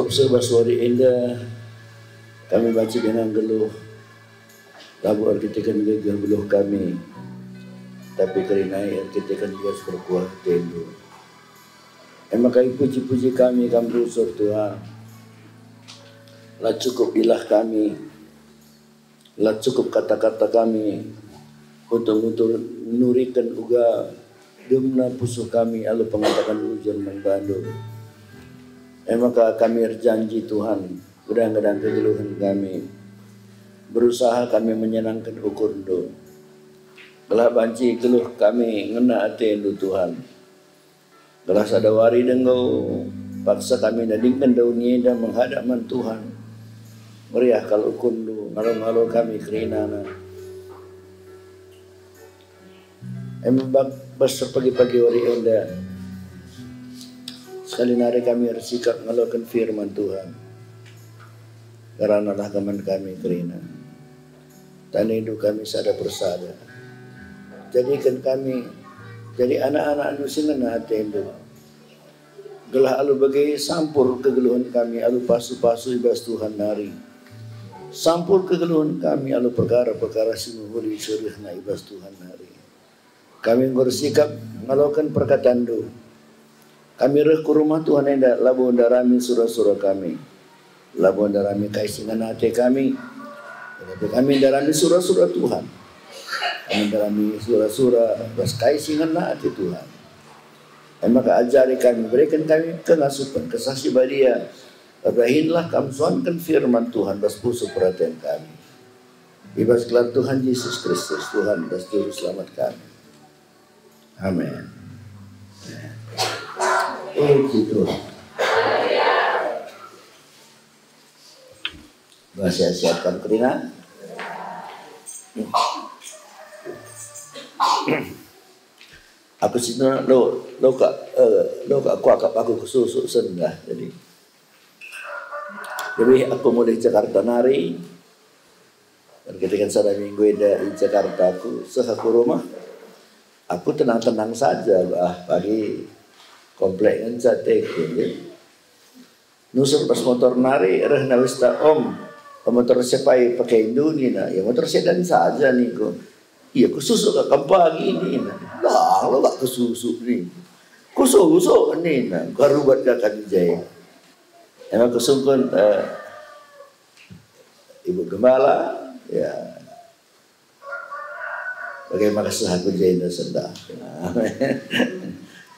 Cukup sebaswari indah kami baca dengan geluh, labu arkitekan gegah beluh kami, tapi kerana arkitekan dia berkuah tendu. Emakai puji-puji kami berusur Tuhan. Lah cukup ilah kami, lah cukup kata-kata kami untuk nurikan uga demna pusuh kami alu pengatakan hujan membandung. Maka kami berjanji Tuhan, gedang-gedang kegeluhan kami, berusaha kami menyenangkan ukundo. Gelah banci geluh kami ngena atendu Tuhan. Gelah sadawari denggau paksa kami nadingkan daunnya dan menghadapkan Tuhan. Meriah kalau ukundo, ngalo-ngalo kami kerinana. Besar pagi-pagi hari enda. Sekali nari kami bersikap ngalakan firman Tuhan. Karena lah kaman kami kerina. Tanah hidup kami sada persada. Jadikan kami jadi anak-anak nusin na atendu. Gelah alu bagai sampur kegeluhan kami alu pasu-pasu ibas Tuhan nari. Sampur kegeluhan kami alu perkara-perkara sinuhuri syurih na ibas Tuhan nari. Kami bersikap ngalakan perkataan do. Kami reh ke rumah Tuhan enda labu darami surah-surah kami. Labu darami kaisingan hati kami. Tapi kami darami surah-surah Tuhan. Kami darami surah-surah bas kaisingan hati Tuhan. Maka ajari kami, berikan kami kengasupan, kesaksi badia. Abrahinlah kami suankan firman Tuhan bas pusuh perhatian kami. Ibas gelar Tuhan Yesus Kristus, Tuhan bas juru selamat kami. Amin. Gitu. Bahasa siapkan kerina. Aku situ lo kak aku kesusuk sendah jadi aku mau di Jakarta nari. Dan ketika sada minggu ada di Jakarta aku sehaku rumah. Aku tenang-tenang saja, pagi komplek kan sate nusur pas motor nari reh nawista motor sepai pakai Indonesia ya motor sedan saja nih kok iya kususuk ke kampung ini lah lo gak kususuk nih kusuk nih karubat kakak jaya emang kusungkun Ibu Gembala ya bagaimana sahaku jaya sendah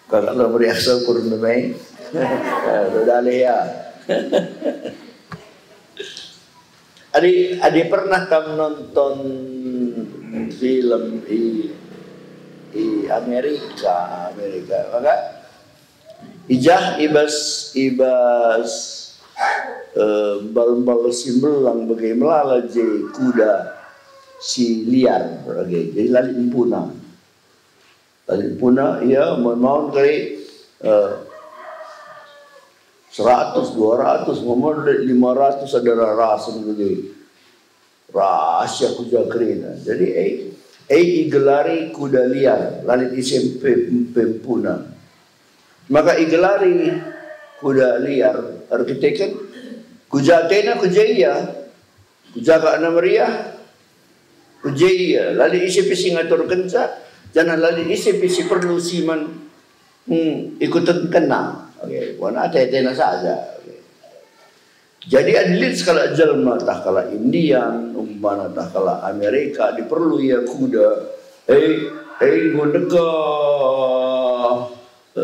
kalau meriak syukur namai, udah ya. Adi pernah kamu nonton film di Amerika, maka ijah ibas bal simbelang bagai melala je kuda si liar, jadi lali impuna. Tadi punah ia mau kali 100, 200, ngomong 500 adalah rasa begini. Rahasia kuda kerina. Jadi igelari kuda liar lalit isim pempuna. Maka igelari kuda liar arkitekan kujatena kujaya kujaga anamria kujaya lalit isim singatur kenca. Jangan lagi isi perlu siman ikutan kena. Oke, warna ada saja. Okay. Jadi adilit skala jalma tak kala Indian, umpana tak kala Amerika diperlu ya kuda. Gondeka.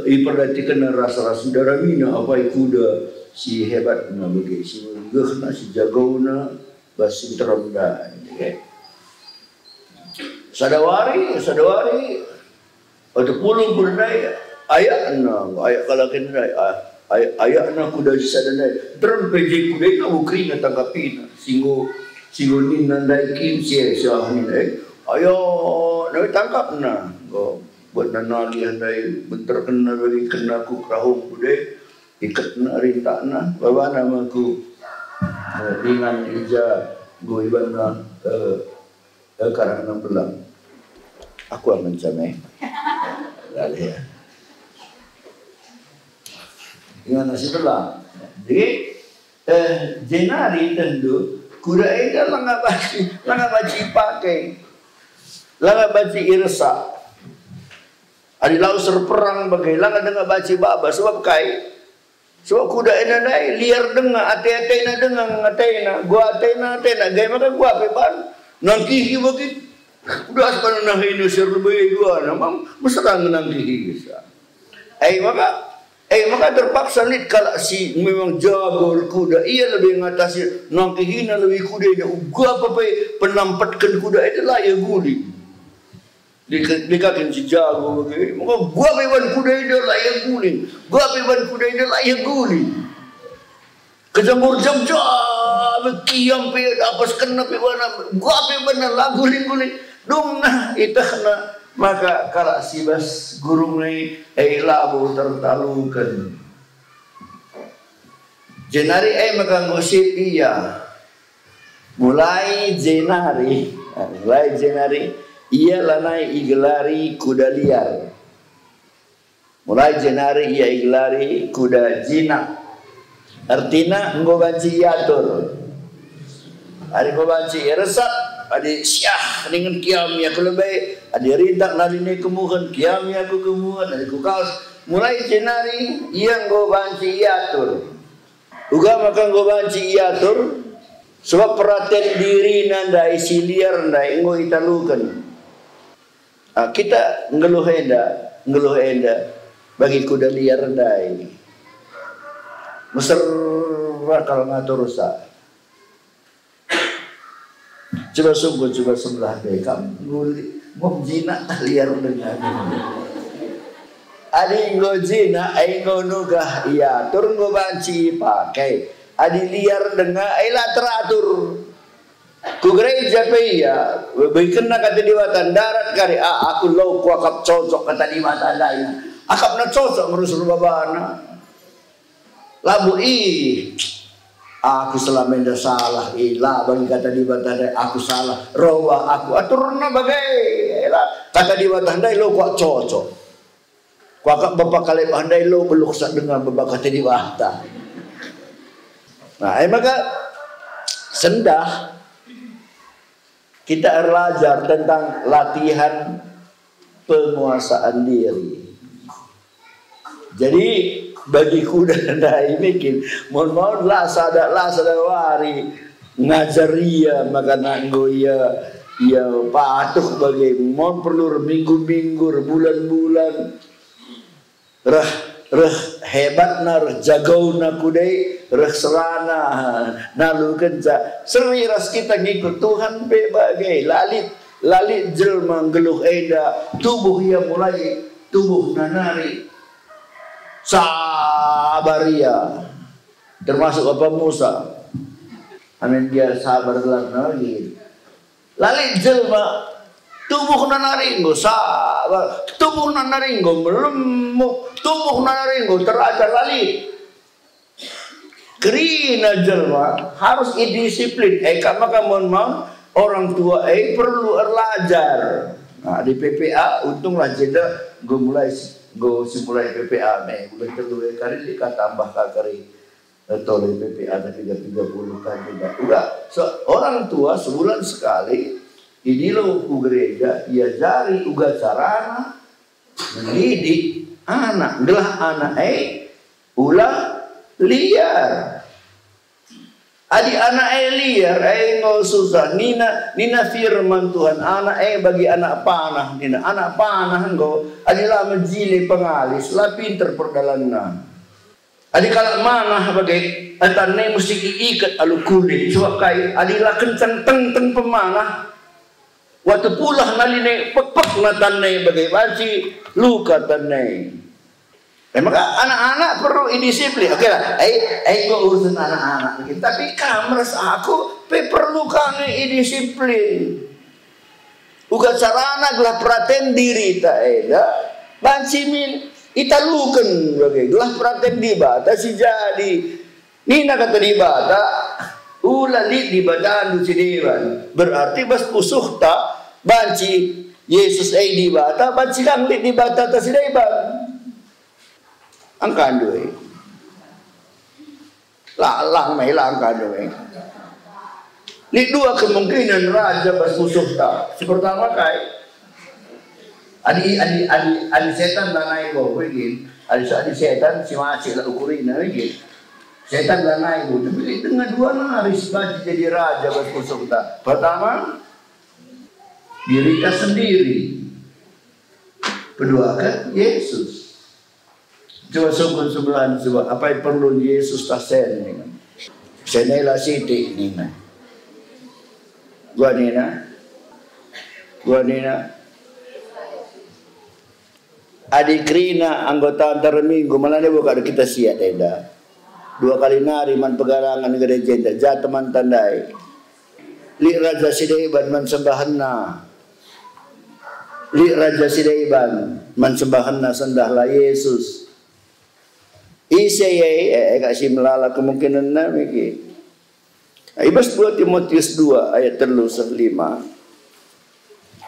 Perhatikan rasa-rasa daramina apa kuda si hebat na bagi si gehna si jagona basi teronda. Okay. Sadawari, ada puluh kudai ayak kalau kena ayak na kuda sadana terus peji kuda itu ukri na tangkapin singgo ni nandai kim siya ni ayo na tangkap na buat nanali handai bentar kena bagi kena ku kerahung kuda ikat na rinta na bawa nama ku dengan ija gue iban na karena belang aku akan mencamai lalu ya dengan nasi belang jadi jenari tentu kuda itu langa baci pakai, langa baci irsa. Adi lau serperang bagai langa dengar baci baba sebab kai. Sebab kuda ina nai liar dengar ate-ate na dengar atena, gua atena gaya maka gua peban nangki bagi. Udah sekarang nah ini serba gua namam mesra nangki bisa. Maka terpaksa lid kalau si memang jago kuda ia lebih ngatasi nangki hina lebih kuda ina gua apa penampatkan kuda itu lah ya guli. Dikakin si jago bagi, maka gua peban kuda itu lah ya guli, gua peban kuda itu lah ya guli. Kejamur jam-jam, kiam pe apa sekena pe wana, gua peban lah guling-guling. Dong nah itu kena maka kalau si bas gurung ni labu tertalukan. Jenari maka ngusip iya. Mulai jenari ia lanai igelari kuda liar. Mulai jenari ia igelari kuda jinak. Artinya ngobanci yatur. Hari ngobanci resat, adi syah dengan kiam ya kelebay, adi rindak naline kemuhan kiam ya ku kemuhan, adi ku kaos. Mulai jenari ia ngobanci yatur. Uga maka ngobanci yatur. Sebab perhatian diri nanda isi liar nanda ingo italukan. Kita ngeluh enda bagi kuda liar dai mesra kalau ngatur rusak. Coba sebelah deh kamu ngom jina liar dengan adi ngo jina ngo nugah iya tur ngo banci pakai adi liar dengan la teratur. Ku gereja pe ya, kena kata diwatan darat kari, aku lau kuakap cocok kata diwatan lain, akap na cocok ngurus babana. Labu aku selama ini salah, lah bagi kata diwatan aku salah, rawa aku aturna bagai, kata diwatan dai lau kuak cocok, kuakap bapak kali pandai lau beluk sak dengan bapak kata diwatan. Nah, maka sendah. Kita belajar tentang latihan penguasaan diri. Jadi bagi kuda anda ini mohon lah sada wari ngajaria maka nanggo ya patuh bagi mohon perlu minggu-minggu bulan-bulan reh hebat nar jagau na kudai reh serana nalu kenca seri ras kita ngikut Tuhan bebagai lalit jelma geluh eda tubuh ia mulai tubuh nanari sabaria termasuk apa Musa amin dia sabar lagi lalit jelma tubuh nanaringgo sabar tubuh nanaringgo melemuk tubuh nanaringgo terajar lali kerina jelma harus disiplin maka mohon orang tua perlu belajar. Nah di PPA untunglah jeda gue mulai PPA mulai kedua kali dikata tambah kali atau di PPA ada 30 kan tidak udah orang tua sebulan sekali ini lo gereja ia jari uga carana mendidik anak gelah anak ulah liar adi anak liar ngol susah nina firman Tuhan anak bagi anak panah nina anak panah nggo adi lah menjili pengalis lah pinter perdalangan adi kalau manah bagai atane mesti iikat alu kulit sebab kai adi lah kencang teng pemanah waktu pulah naline pek natane bagai baci luka tane. Maka anak-anak perlu disiplin. Oke lah, gue urusan anak-anak. Tapi kamers aku perlu kami disiplin. Uga carana gelah perhatian diri ta banci min italukan bagai gelah perhatian di bata si jadi. Nina kata di bata ulali di bata anu sidewan. Berarti bas pusuh ta banci Yesus di bata banci kang di bata ta sidewan. Angkan doi. Lalang may langka doang. Ini dua kemungkinan raja bermusuh tak. Si pertama kay adi setan lanai go begin. Adi setan si masih la ukurin begin. Setan lanai go. Tapi dengan dua naris bagi jadi raja bermusuh tak. Pertama diri kita sendiri. Kedua kan Yesus. Coba sungguh sebelah coba apa yang perlu Yesus tasen ni kan. Senela sidik ni kan. Gua nina adikrina anggota antar minggu mana dia buka kita siap dah. 2 kali nari man pegarangan gede jenda jat teman tandai. Li raja sidaiban man sembahanna. Li raja sidaiban man sembahanna sendahlah Yesus. Isaya kasih melala kemungkinan nami. Ibas 2 Timotius 2 ayat 3-5.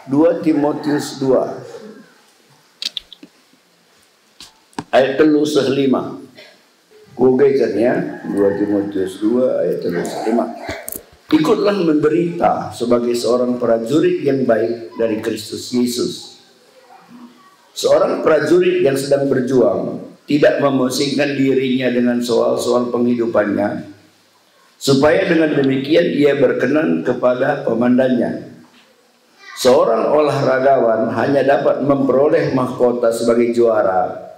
2 Timotius 2 ayat 3-5. Gugaikan ya 2 Timotius 2 ayat 3-5. Ikutlah memberita sebagai seorang prajurit yang baik dari Kristus Yesus. Seorang prajurit yang sedang berjuang tidak memusingkan dirinya dengan soal-soal penghidupannya, supaya dengan demikian ia berkenan kepada komandannya. Seorang olahragawan hanya dapat memperoleh mahkota sebagai juara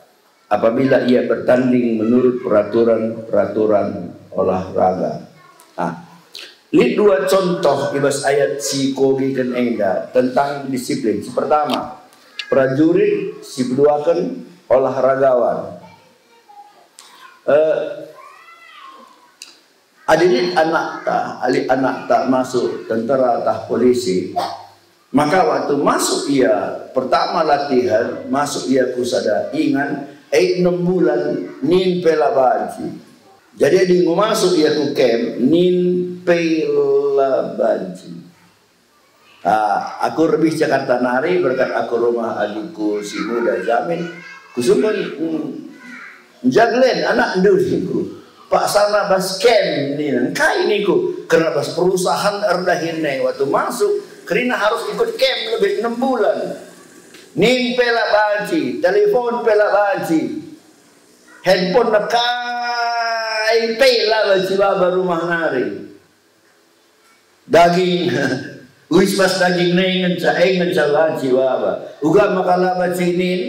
apabila ia bertanding menurut peraturan olahraga. Lihat 2 contoh ibas ayat si kogi kan enda tentang disiplin. Si pertama prajurit, si kedua kan olahragawan. Adilin anak tak masuk tentara atau polisi, maka waktu masuk ia pertama latihan masuk ia kusada ingan 6 bulan nin pelabanci. Jadi di masuk ia ku camp nin pelabanci. Aku lebih Jakarta nari berkat aku rumah adikku si muda jamin kusumpun jaglen anak ndusiku. Pak sana bas kem ni kai niku karena bas perusahaan erdahin waktu masuk kerana harus ikut kem lebih 6 bulan. Nin pela banci, telepon pela banci, handphone nakai pela banci baba rumah nari. Daging, wis bas daging nengen sa banci baba. Uga makala banci nin.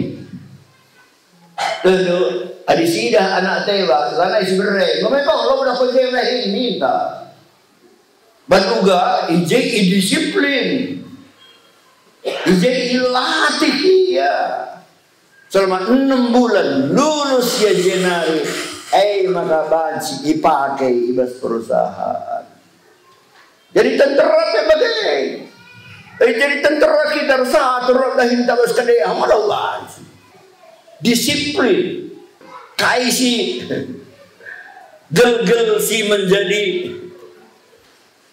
Tentu adi sidah anak tewa lana isbere memang lo udah penjewe ini minta batuga ije disiplin ije ilatih dia selama 6 bulan lulus ya Januari maka banci dipakai ibas perusahaan jadi tentara sebagai jadi tentara kita satu dah hinta bas kadeh amalau banci disiplin kaisi gel si menjadi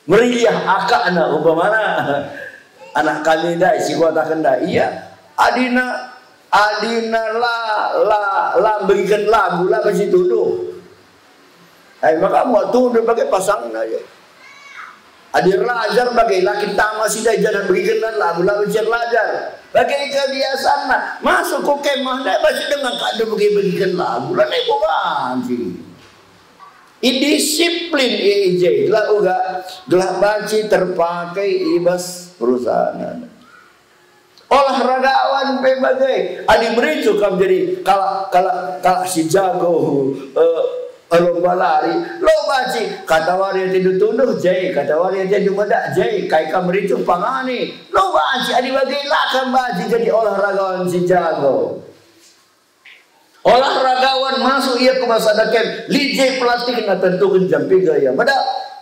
meriah akak anak umpamana anak kami dah si kota kenda iya adina la berikan lagu lah bagi tuduh maka mau tuduh pakai pasang aja adir lajar bagai laki tama sida jangan berikan lagu lah bagi lajar bagai kebiasaan masuk ke kemah dah masih dengan kado berikan lagu lah naik banci disiplin ije lah uga gelah banci terpakai ibas perusahaan olahragawan pebagai adi mericu kam jadi kalau si jago lomba lari lo banci kata waria tidur tunduh jai kata waria tidur medak jai kai kam mericu pangani lo banci adi bagai lakam banci jadi olahragawan si jago. Olahragawan masuk ia ke masa dakem lijai pelatih na tentukan jam 3 ya pada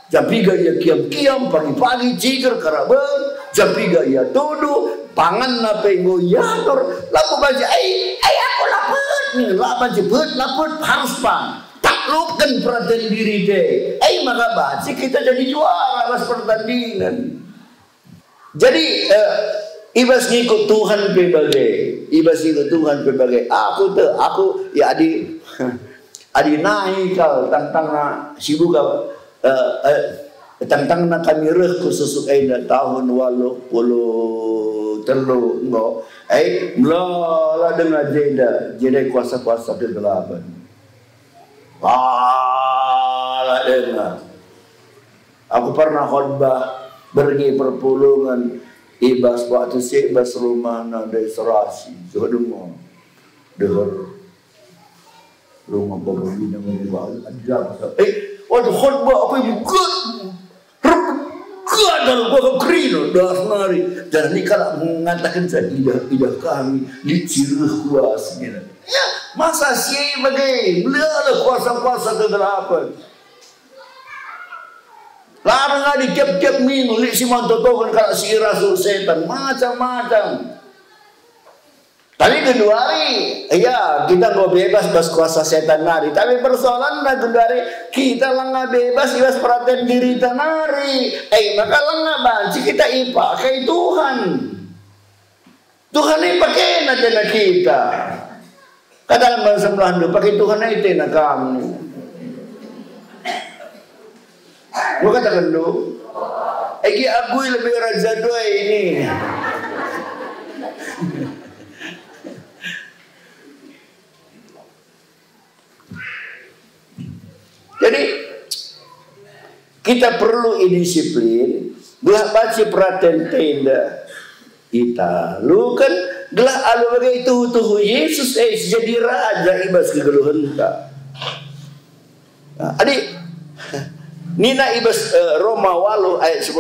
jam 3 ya kiam pagi-pagi ciker karaben jam 3 ya tuduh pangan na penggo yatur laku baca aku lapet nih lapan jebut lapet harus pang taklukkan perhatian diri deh maka baca kita jadi juara pas pertandingan jadi ibas ngikut Tuhan pebagai ibas ngikut Tuhan pebagai aku ya adik adi naik kal tentang sibuk tentang kami reh khusus tahun 83 ngo melala dengan jeda kuasa-kuasa kegelapan pala dengar. Aku pernah khotbah pergi perpulungan ibas waktu ibas rumah dari serasi jodoh dengar rumah bapak bina ada waktu khotbah aku ibu kadal gua kekrino dah mari dan ini kalau mengatakan saya idah kami dicirih kuas gitu. Ya masa sih bagai beliau kuasa-kuasa kegelapan larang di tiap-tiap minggu li si mantotokan kalau si rasul setan macam-macam. Tapi kedua hari, ya kita nggak bebas bas kuasa setan nari. Tapi persoalan kedua hari kita nggak bebas bebas perhatian diri tanari. Maka nggak banci kita ipakai Tuhan. Tuhan ini pakai nanti kita. Kadang masalah pakai Tuhan itu nak kamu. Gua katakan dulu, aku lebih raja dua ini. Jadi kita perlu disiplin, belah baca perhatian tenda kita. Lu kan gelah alu bagai tuh Yesus jadi raja ibas kegeluhan ka. Adik Nina ibas Roma 8 ayat 14.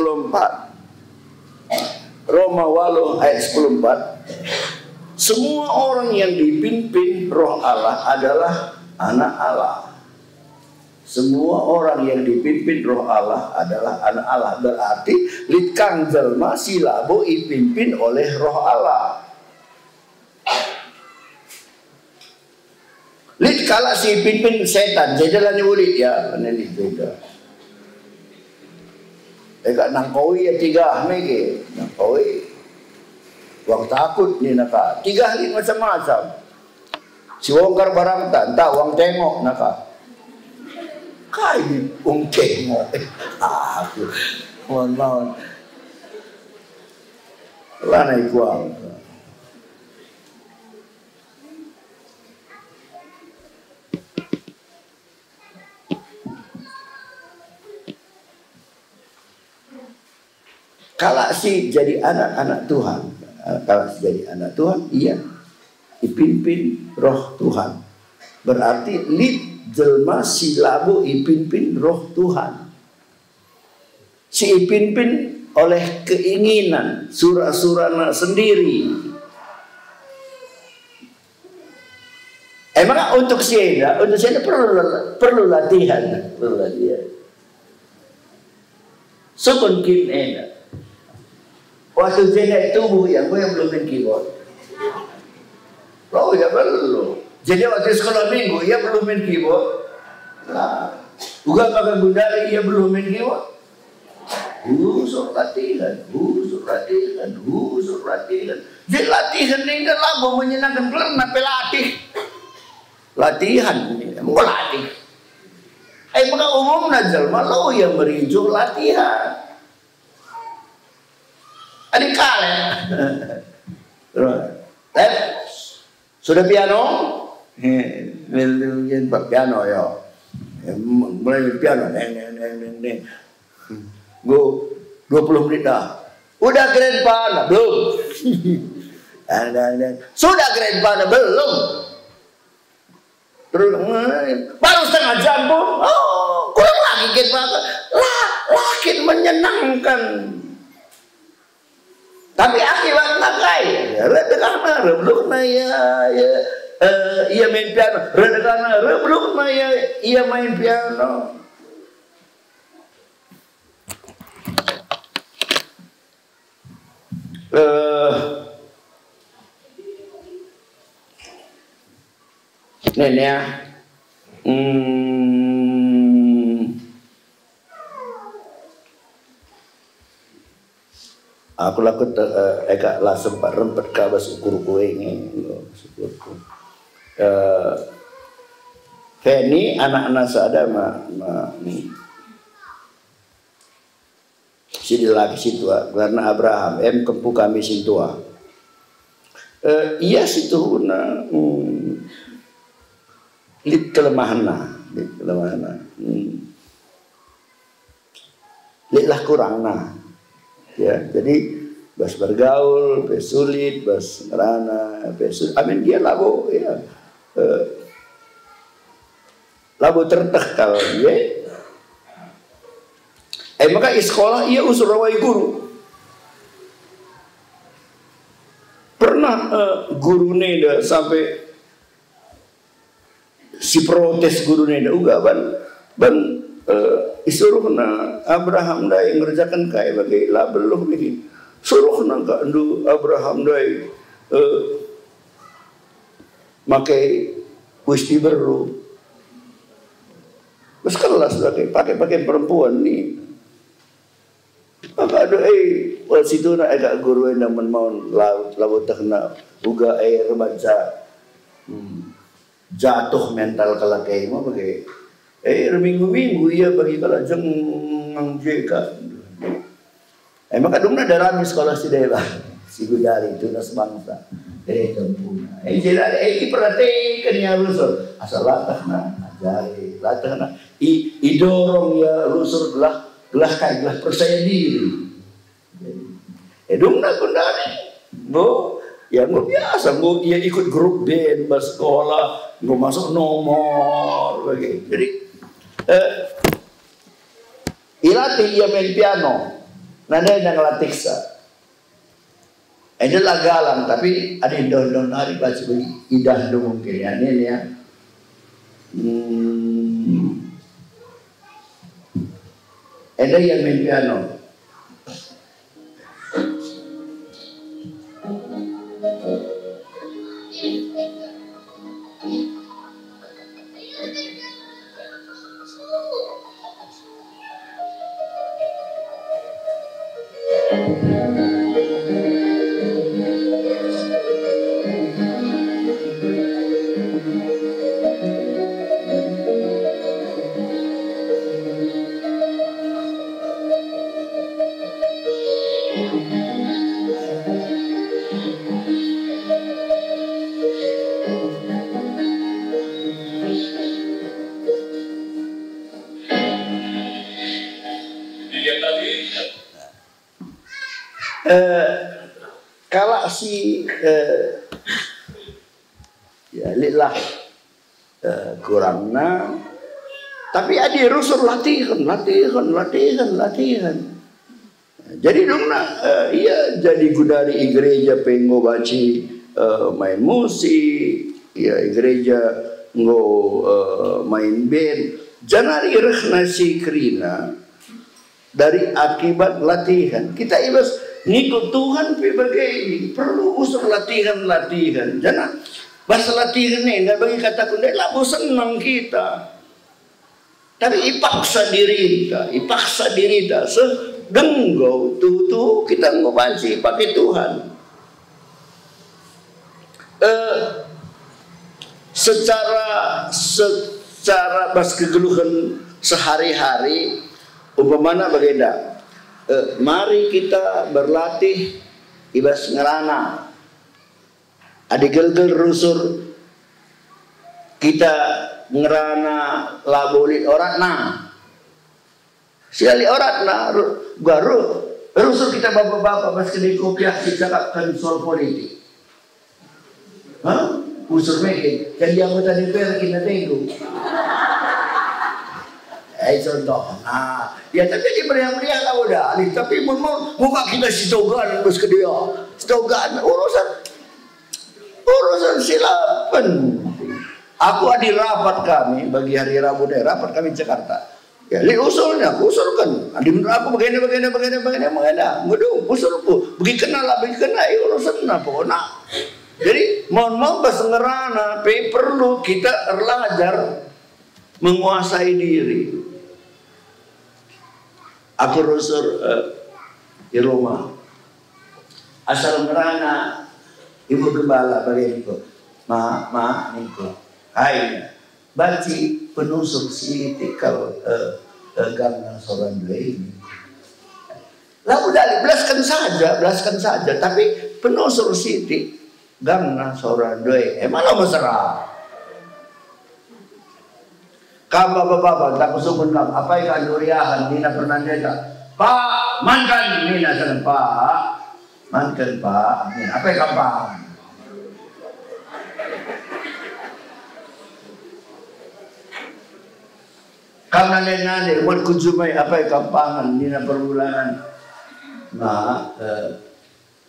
Roma 8 ayat 14. Semua orang yang dipimpin Roh Allah adalah anak Allah. Semua orang yang dipimpin Roh Allah adalah anak Allah. Berarti litkang jelma silabo dipimpin oleh Roh Allah. Litkala si pimpin setan, jajalan ulit ya, ini juga. Eka nangkoi ya tiga mege, nangkoi. Wang takut ni naka, tiga hari macam-macam. Si wongkar barang tak, wang tengok naka. Kai tengok, aku, mohon. Lana ikuang. Kalau si jadi anak-anak Tuhan, kalau si jadi anak Tuhan, iya dipimpin Roh Tuhan. Berarti lid jelma silabo dipimpin Roh Tuhan. Si dipimpin oleh keinginan surah-surahnya sendiri. Maka untuk siapa perlu latihan, Sukun enak. Waktu jenak tubuh yang gue belum main keyboard. Oh ya belum. Jadi waktu sekolah minggu ya belum main keyboard. Nah, bukan pakai bundari ya belum main keyboard. Usur latihan. Jadi latihan ini kan lagu menyenangkan karena pelatih. Latihan ini mau latih. Maka umum najal malu yang merincu latihan. Adik kalian, sudah piano? Piano ya, mulai piano, go 20 menit dah. Udah grandpa belum? Sudah grandpa belum? Terus baru setengah jam pun, kurang lagi grandpa, lakin menyenangkan. Tapi akibat nakai, redekana rebluk na ia main piano, redekana rebluk na ia main piano. Nenek ya, aku lakukan eka lah sempat rempet kabas ukur kue ini, Feni anak-anak sada si laki si tua karena Abraham kempu kami si tua iya situ na lit kelemahan litlah kurang ya, jadi bas bergaul bas sulit bas ngerana bas amin dia labo ya labo tertekal ya. Maka sekolah ia usur rawai guru. Pernah guru neda sampai si protes guru neda uga ban isuruh na Abraham dai ngerjakan kai bagi labeluh begini. Suruh na ka ndu Abraham dai makai wisti beru. Terus kelas pakai perempuan nih. Maka ada situ na agak guru yang mau laut terkena buka remaja jatuh mental kalau kayak mau pakai minggu-minggu ya bagi kalau jeng jeka. Maka dong ada rame sekolah si dewa si gudari itu nas bangsa dari tempuna. Jadi perhatikan ya rusur asal latahna ajari latahna idorong ya rusur gelah percaya diri. Dong nak kundari, ya nggak biasa, dia ikut grup band bersekolah, nggak masuk nomor, begitu. Jadi, ilatih ia main piano, nada yang ngelatih sa. Ada lagalan, tapi ada don hari baca beli idah dong mungkin ya ini ya. Ada yang main piano. Kalau si ya lilah kurangna, tapi ada rusur latihan. Jadi dong iya jadi gudari gereja pengo baci main musik, ya gereja ngo main band. Jangan irah si krina dari akibat latihan. Kita ibas ngikut Tuhan sebagai perlu usur latihan. Jangan bahasa latihan ini nggak bagi kata kundai lah senang kita. Tapi ipaksa diri kita sedenggau tuh kita ngobansi pakai Tuhan. Secara bas kegeluhan sehari-hari umpamana berbeda. Mari kita berlatih ibas ngerana. Ada gel-gel rusur kita ngerana labolit orang sekali orang baru rusur kita bapak-bapak pas kena kopiah kita akan soal politik. Usur mekin kan dia anggota DPR kita tengok. Contoh, ya tapi di meriah-meriah lah udah, tapi mau muka kita sitogan bos ke dia, sitogan urusan silapan. Aku ada rapat kami bagi hari Rabu deh, rapat kami Jakarta. Ya, li usulnya, aku usulkan. Adi menurut aku begini, ngedung, usulku, bagi kenal, urusan apa pokoknya. Jadi mohon bahasa ngerana, perlu kita belajar menguasai diri. Aku rusur di rumah. Asal ngerana, ibu gembala bagi niku. Ma, niku. Hai. baci penusuk si tikal gangna seorang dua ini. Lalu dari belaskan saja, tapi penusuk si gangna seorang dua emang lo mesra. Kamu bapak tak kusukun kamu apa yang duriahan Nina pernah dia Pak mankan Nina sedang Pak mankan Pak apa yang kampang kamu nanya buat kujumai apa yang kampangan Nina perbulangan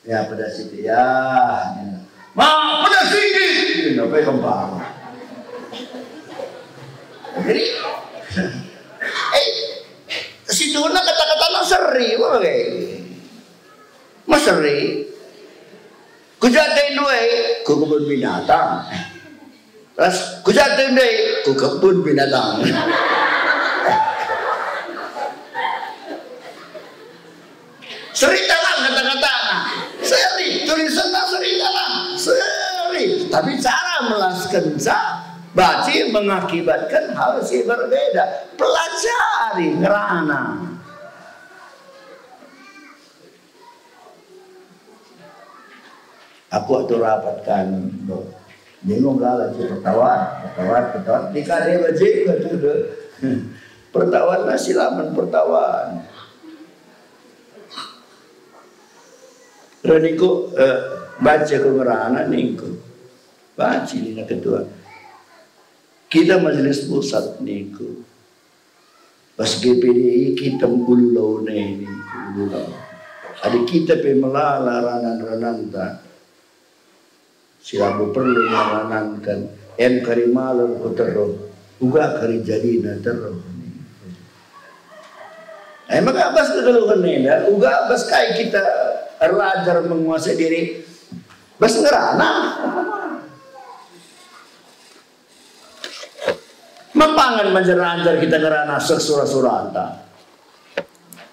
ya pada situ ya pada sini apa yang kampangan. Jadi, si Duna kata-kata no seri, apa kayak? Mas seri, kujatain dua, ku kebun binatang. Terus kujatain dua, ku kebun binatang. Seri dalam kata-kata, seri tulisannya seri dalam, seri. Tapi cara melaskan baci mengakibatkan hal yang berbeda. Pelajari ngerana. Aku atur rapatkan bingung galah si pertawan dikade baji betul. Pertawan nasi laman pertawan. Reniku baca ke ngerana niku. Baci ini kedua. Kita majelis pusat niku pas GPDI kita mululau nih mululau ada kita pemelala ranan tak siapa perlu meranankan karimalan utero uga kari jadina terus emang abas kegeluhan neda uga abas kayak kita rajar menguasai diri bas ngerana mempangan menjeranjar kita ngerana surah-surata.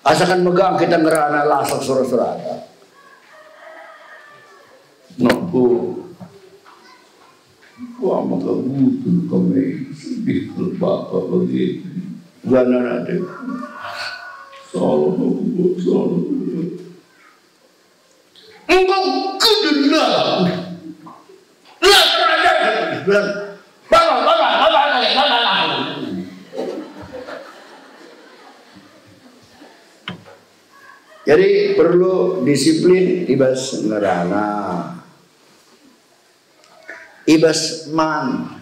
Asalkan megang kita ngerana lasak surah-surata. Nopo. Wah maka butuh kami sedih bapak begitu. Gana nanti. Salah. Engkau kedengar. Lah kerajaan. Bangun. Jadi perlu disiplin ibas ngerana, ibas man.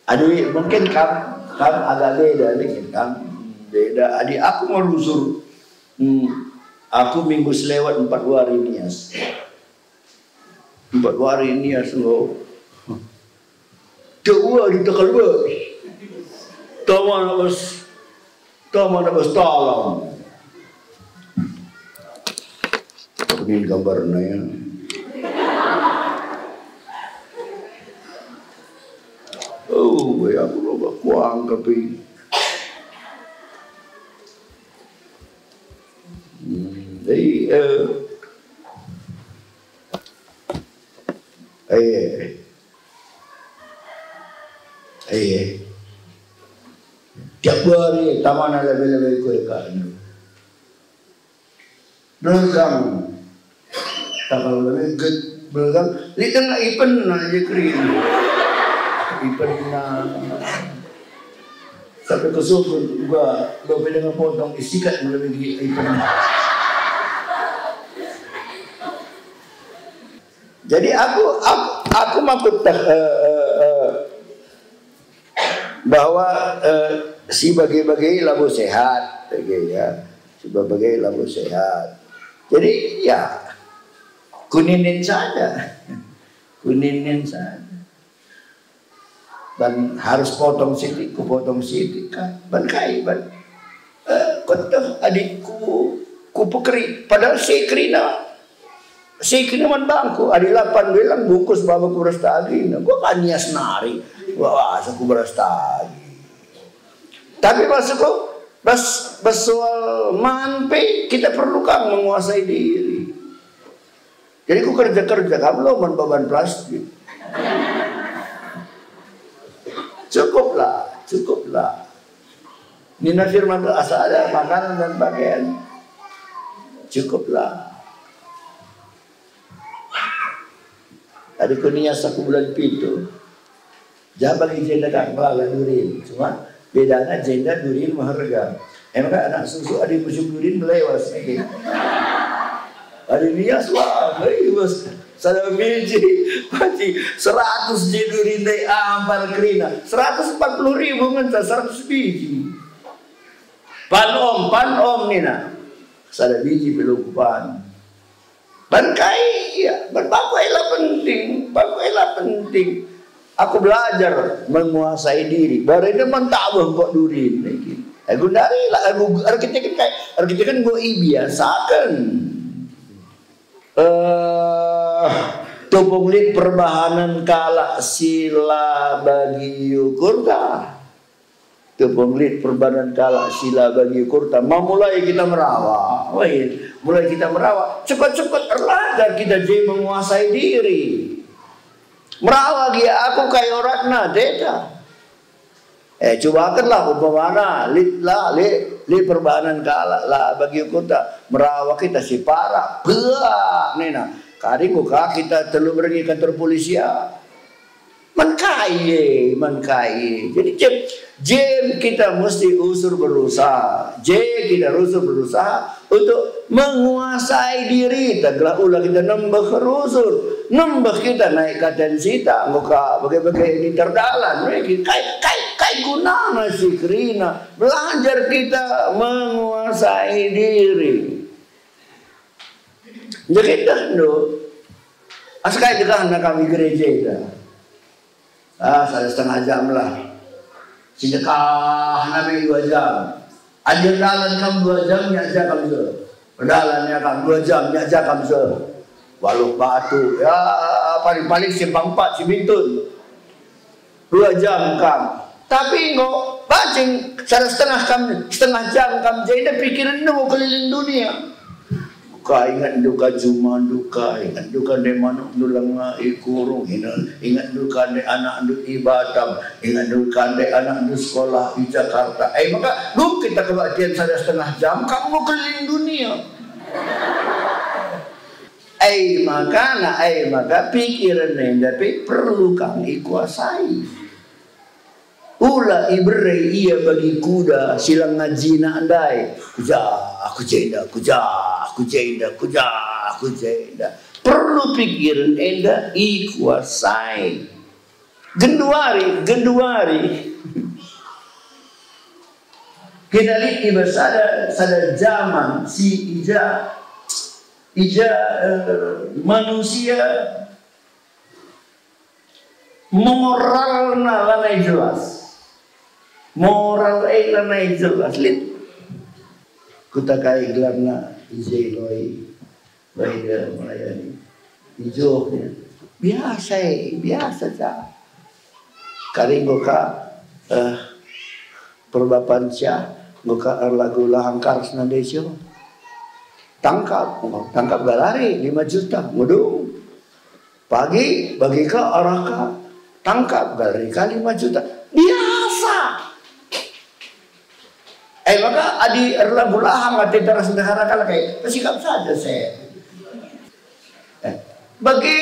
Aduh mungkin kam agak beda nih kam beda. Adik aku mau lusur, aku minggu selewat 4 hari nias, 4 hari nias lo. Coba ditekal bos, taman abas talam. Ini gambarnya ya. Oh, ya aku lupa kuang tapi. Jadi, tiap hari taman ada lebih kue kan. Bergang, kalau lebih bergang, ini tengah ipen aja kering, ipen sampai ke sumber gua dengan potong isikat lebih ipen. Jadi aku maksud bahwa si bagai-bagai labu sehat, ya, si bagai labu sehat. Jadi ya kuninin saja, dan harus potong sidik kan, bankai ban, kotoh adikku kupekeri, padahal sekrina man bangku, adi 8 bilang bungkus bawa kuras tadi, gua kan nias nari, wah aku beras tadi, tapi maksudku soal mampe kita perlu kan menguasai diri. Jadi ku kerja kamu lo beban plastik. cukuplah. Nina firman itu asal ada makanan dan pakaian, cukuplah. Ada kuninnya 1 bulan pitu. Jangan bagi jenda kan malah durin. Cuma bedanya jenda durin maharga. Emang anak susu ada musim durin melewas lagi. Ada dia suami bos. Sada biji pasti 100 durin dari ampar kerina. 140.000 ngenta 100 biji. Pan om nina. Sada biji pelukupan. Bangkai, ya, bakuailah penting. Aku belajar menguasai diri. Baru itu mentawah kok durin. Aku dari lah, kita kan gue biasakan. Tupunglit perbahanan kala sila bagi yukurta. Tupunglit perbahanan kala sila bagi yukurta. Mulai kita merawat. Mulai kita merawat, cepat-cepat belajar kita jadi menguasai diri. Merawat dia aku kayak ratna deta. Cobakanlah umpamana li perbahanan kala lah bagi kita merawat kita si para beak nena. Kadang muka kita telu pergi kantor polisi ya. Menkai. Jadi Jem kita mesti berusaha untuk menguasai diri. Taglah ulah kita nambah kita naik kadensita muka bagai-bagai ini terdalan. Kai guna si Krina belajar kita menguasai diri. Jadi dah asal kita kami gereja itu. Saya 1,5 jam lah. Sedekah nabi 2 jam. Ajar dalan kamu 2 jam, nyaja kamu se. Perdalannya kamu 2 jam, nyaja kamu se. Walau batu, ya paling simpang 4 si Bintun. 2 jam kamu. Tapi engkau bacing 1,5 jam kamu jadi pikiran mau keliling dunia. Ingat duka cuma duka, ingat duka de manuk nulang ikurung, ingat duka de anak du ibatam, ingat duka de anak du sekolah di Jakarta. Maka lu kita kebaktian 1,5 jam, kamu mau keliling dunia. Maka pikiran tapi perlu kami kuasai. Ula ibrei ia bagi kuda silang ngajina andai. Aku jenda. Perlu pikiran enda ikuasai. Genduari. Kita lihat iba sada zaman si ija manusia moralna lanai jelas. Moral lanai jelas lit. Kutakai gelarna ijeloi baida melayani hijaunya biasa saja. Kali ngoka perbapan sia ngoka lagu lahangkar senandesyo tangkap galari 5 juta ngudung pagi bagi ke orang ka tangkap galari kali 5 juta biasa. Maka adi lagu lahang ati teras negara kala kayak sikap saja saya. Bagi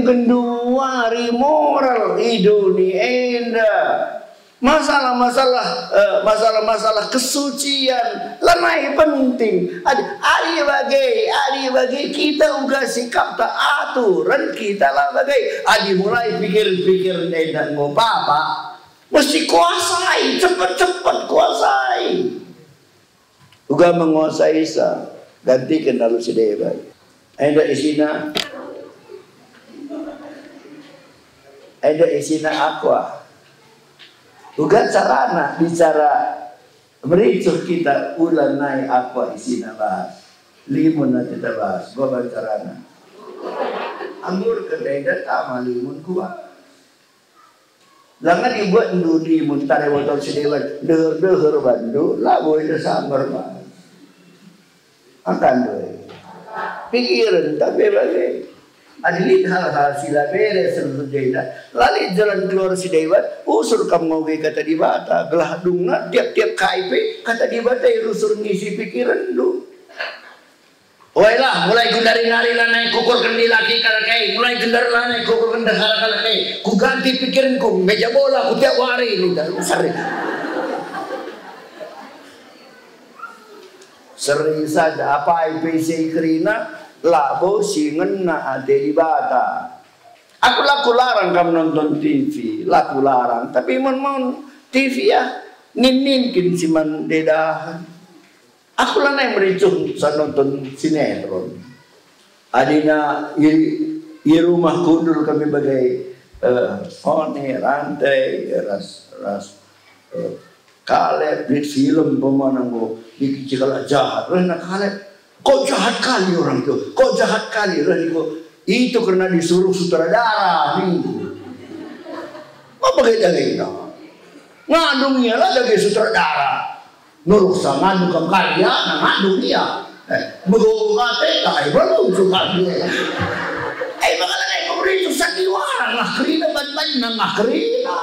genduari moral dunia enda. Masalah kesucian lanai penting. Adi bagi kita uga sikap tak aturan kita lah bagai. Adi mulai pikir enda ngopapa. Mesti kuasai, cepat kuasai. Uga menguasai sa gantikan lalu sedeba. Ada isina aqua. Uga carana bicara mericuh kita ulan naik aqua isina bahas. Limun nanti kita bahas. Gua carana. Anggur kedai datang limun kuat. Langan dibuat di muntare botol sedewan dehur bandu lagu itu sambar banget akan doy pikiran tapi bagai adilin hal-hal sila beres sejena lali jalan keluar si Dewa usur kamu ngoge kata di bata gelah dungna tiap-tiap KIP kata di bata usur ngisi pikiran lu. Woi lah, mulai gendari nari lanai kukur kendi laki kalakai, mulai gendar lanai kukur kendi kalakai, ku ganti pikirinku meja bola ku tiap hari lu dah sering. Sering saja apa IPC kerina labo singen na ade di bata. Aku laku larang kamu nonton TV, laku larang. Tapi mon TV ya, nin si man dedahan. Aku lah yang mericuh saat nonton sinetron. Adina i rumah kudul kami bagai Fone, Rantai, ras Kaleb di film pemanang go dikicikala jahat. Rena Kaleb, kok jahat kali orang itu, kok jahat kali itu karena disuruh sutradara nih. Apa beda ini? Ngandungnya lah dari sutradara. Nuruk sama ngandung karya, ngandung dia. Begokate kai baru suka dia. Bakalan pemerintah sandiwara ngakrina ban-ban ngakrina.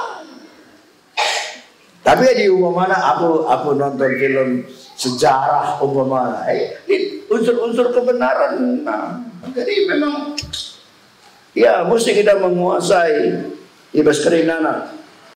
Tapi di umpamana aku nonton film sejarah umpamana, unsur-unsur kebenaran. Nah, jadi memang ya mesti kita menguasai ibas kerinana.